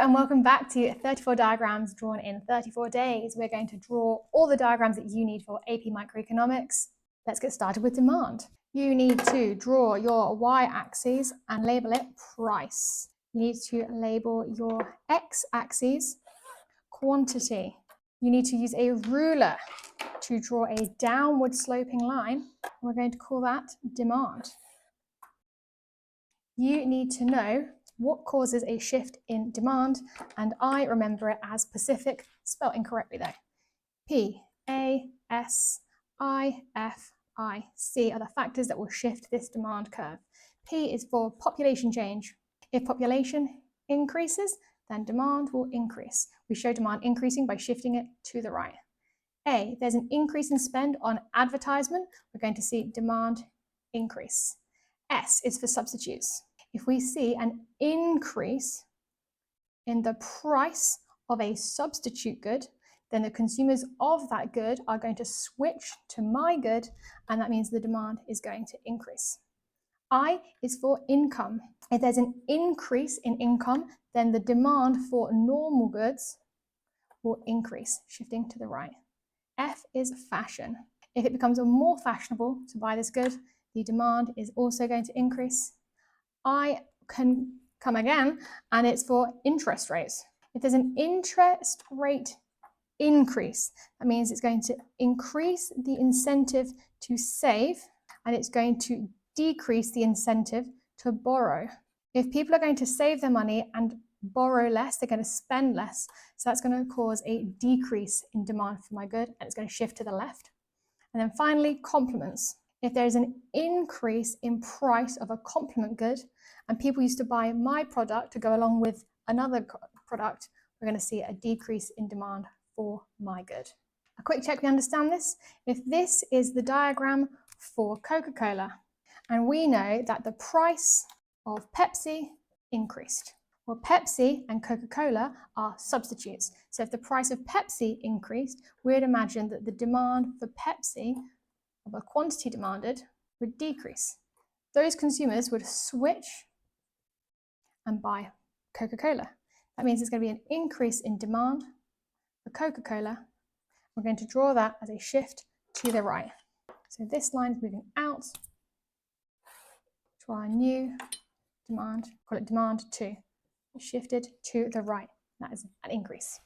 and welcome back to 34 diagrams drawn in 34 days. We're going to draw all the diagrams that you need for AP Microeconomics. Let's get started with demand. You need to draw your y-axis and label it price. You need to label your x-axis quantity. You need to use a ruler to draw a downward sloping line. We're going to call that demand. You need to know what causes a shift in demand, and I remember it as Pacific, spelled incorrectly though. P.A.S.I.F.I.C are the factors that will shift this demand curve. P is for population change. If population increases, then demand will increase. We show demand increasing by shifting it to the right. A, there's an increase in spend on advertisement. We're going to see demand increase. S is for substitutes. If we see an increase in the price of a substitute good, then the consumers of that good are going to switch to my good, and that means the demand is going to increase. I is for income. If there's an increase in income, then the demand for normal goods will increase, shifting to the right. F is fashion. If it becomes more fashionable to buy this good, the demand is also going to increase. I can come again, and it's for interest rates. If there's an interest rate increase, that means it's going to increase the incentive to save, and it's going to decrease the incentive to borrow. If people are going to save their money and borrow less, they're going to spend less. So that's going to cause a decrease in demand for my good, and it's going to shift to the left. And then finally, complements. If there's an increase in price of a complement good, and people used to buy my product to go along with another product, we're going to see a decrease in demand for my good. A quick check we understand this. If this is the diagram for Coca-Cola, and we know that the price of Pepsi increased. Well, Pepsi and Coca-Cola are substitutes. So if the price of Pepsi increased, we'd imagine that the demand for Pepsi, of a quantity demanded, would decrease. Those consumers would switch and buy Coca-Cola. That means there's going to be an increase in demand for Coca-Cola. We're going to draw that as a shift to the right. So this line is moving out to our new demand, call it demand 2. It shifted to the right. That is an increase.